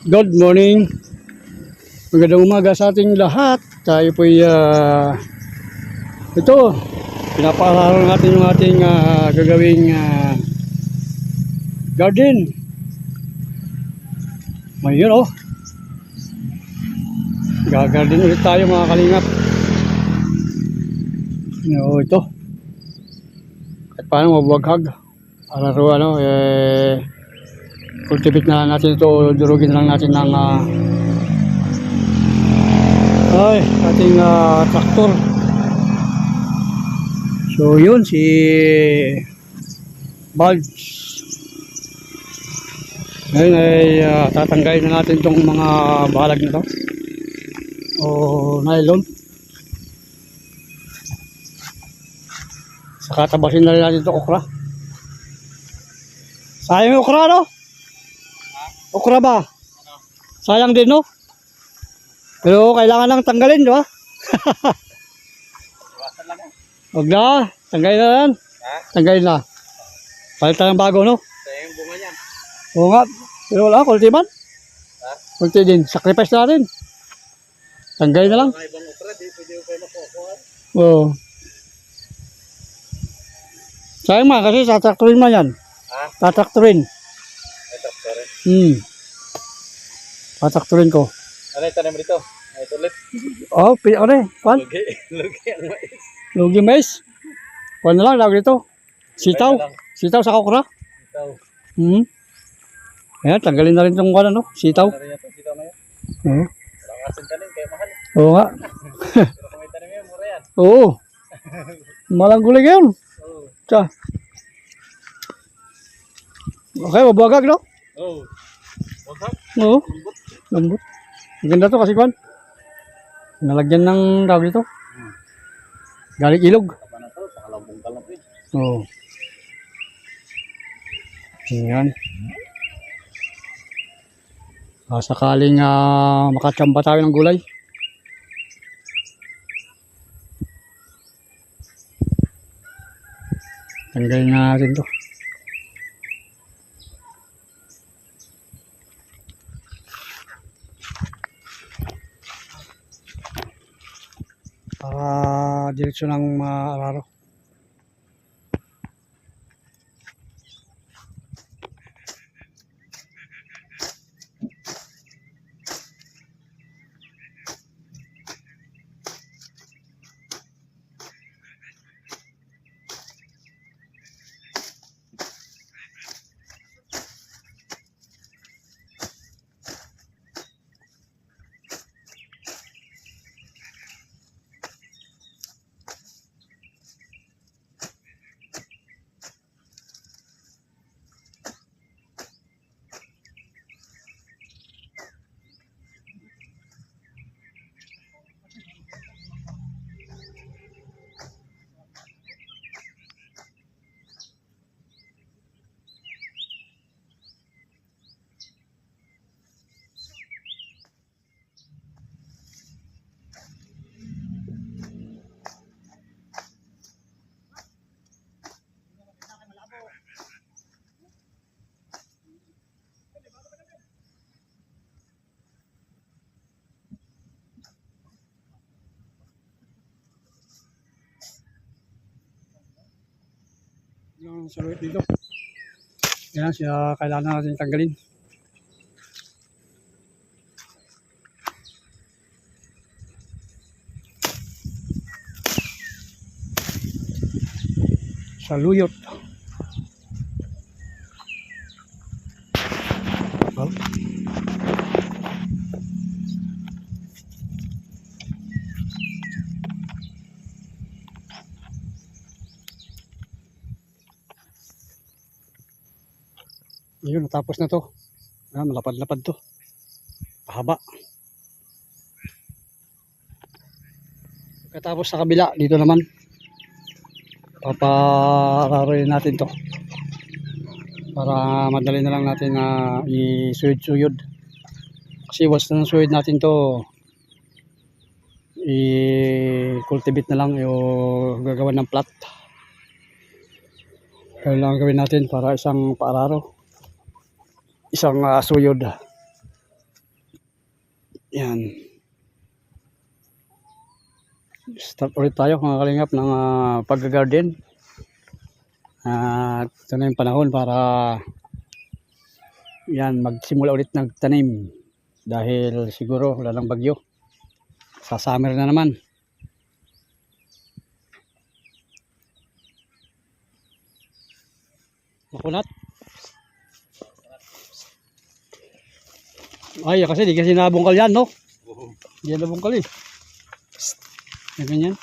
Good morning. Magandang umaga sa ating lahat. Tayo po'y ito, pinapaalala natin yung ating gagawing garden. Ngayon gagarden ulit tayo mga kalingap. Ito. At paano mabuwaghag. Para cultivate na natin ito, durugin lang natin ng ating traktor. So yun si Bulbs. Ngayon ay tatanggayin na natin itong mga balag na to o nylon. Saka tabasin na rin natin ito okra. Sayang yung okra, no? Okra ba? Sayang din, no? Pero kailangan lang tanggalin, di ba? Huwag na, tanggalin na yan. Tanggalin na. Palitan ng bago, no? Sayang yung bunga niyan. Oo nga. Pero wala, kulti man. Kulti din. Sacrifice natin. Tanggalin na lang. Mga ibang okra, di pwede ko kayo makukuha. Oo. Sayang man, kasi tatrakturin man yan. Tatrakturin. Ay, traktorin. Tatrakturin ko. Ano yung tanim rito? Ay, ito ulit. Kwan? Lugi ang mais. Lugi mais. Kwan na lang, lawag dito. Sitaw. Sitaw sa okra. Sitaw. Ayan, tanggalin na rin itong kwan, ano? Sitaw. Ano rin ito? Sitaw na yan. Oo. Walang asin tanim, kaya mahal. Oo nga. Pero kung may tanim yan, mura yan. Oo. Malang gulay yun. Oo. Tiyan. Okay, mabuwagag, no? Oo. Wagak. Oo. Lambot. Maganda to kasi kwan. Nalagyan ng tawag dito. Galing ilog. Kapag na ito, pakalambong kalapin. Oo. Ayan. Sakaling makachamba tayo ng gulay. Tanggalin na natin to. Diretso ng araro. Yung saluit dito. Yan siya, kailangan natin tanggalin. Saluyot. Yun, natapos na to. Malapad-lapad to. Pahaba. Pagkatapos sa kabila, dito naman. Papararoyin natin to. Para madali na lang natin i-suyod-suyod. Kasi once na suyod natin to, i-cultivate na lang yung gagawa ng plat. Kailangan gawin natin para isang paararo, isang suyod. Yan. Start ulit tayo mga kalingap ng pag-garden. At ito na yung panahon para yan magsimula ulit ng tanim. Dahil siguro wala nang bagyo. Sa summer na naman. Makunat. Ay, kasi di kasi nabungkal yan, no? Di yan nabungkal eh. Yan ganyan.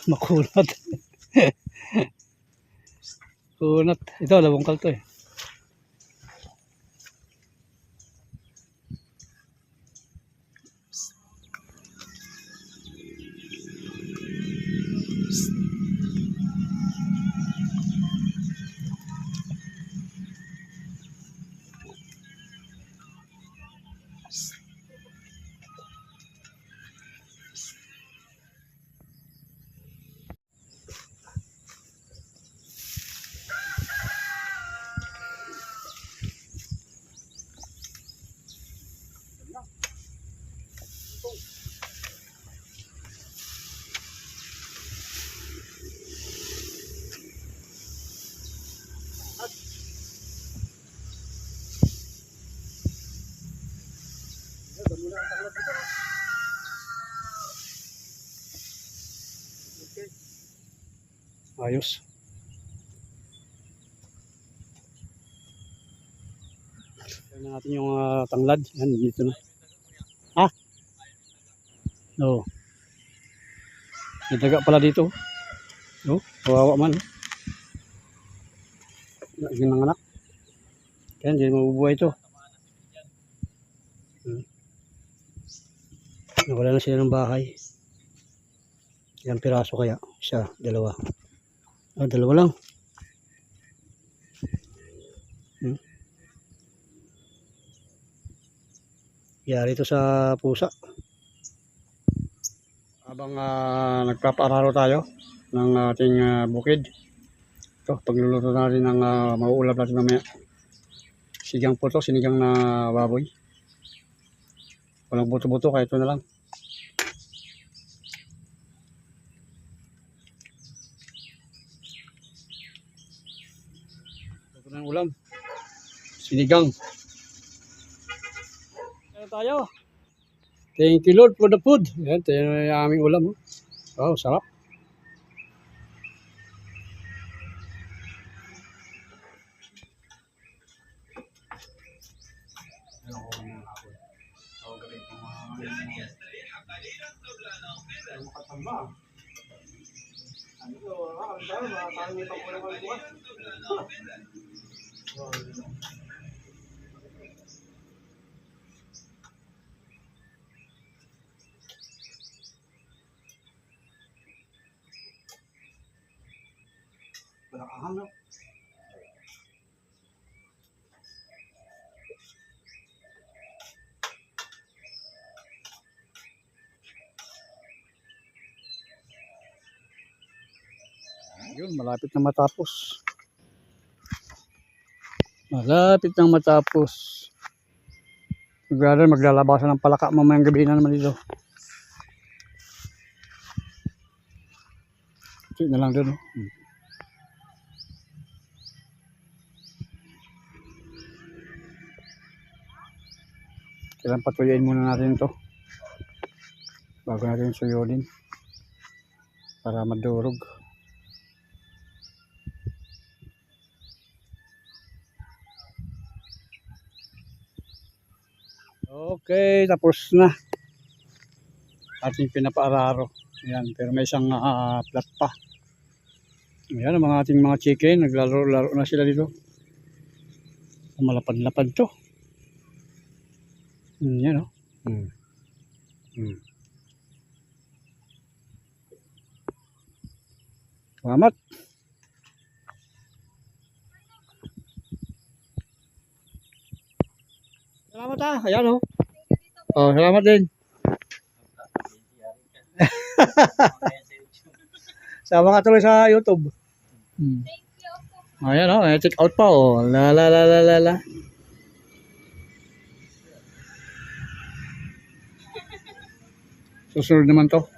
Makunat. Kunat. Ito, nabungkal to eh. Ayos. Tignan natin yung tanglad. Yan, dito na. Ah? No. May daga pala dito. No? Kawawa man. Lagyan ng anak. Kaya hindi mabubuhay ito. Nawala na sila ng bahay. Ilang piraso kaya? Isa, dalawa. Dalawa lang. Yari ito sa pusa. Habang nagpapaararo tayo ng ating bukid. Ito, pagluluto natin ng mauulam natin mamaya. Sigang po ito, sinigang na baboy. Walang buto-buto, kaya ito na lang. Ito na ang ulam. Sinigang. Kaya tayo. Thank you Lord for the food. Yan, ito yung aming ulam. Oh. Wow, sarap. Yun, malapit na matapos. Malapit na matapos. Brother, maglalabasan ng palaka mamayang gabi na naman dito. Ito na lang doon. Kailan patuyuin muna natin ito. Bago natin suyodin. Para madurog. Okay, tapos na. Ating pinapaararo. Ayan, pero may isang plat pa. Ayan, ang mga ating mga chicken. Naglaro-laro na sila dito. Malapad-lapad to. Yan o. Salamat. Salamat ayan o. Oh, salamat din. Sama ka tuloy sa YouTube. Ayan o, check out pa o. La la la la la la. Susunod naman to.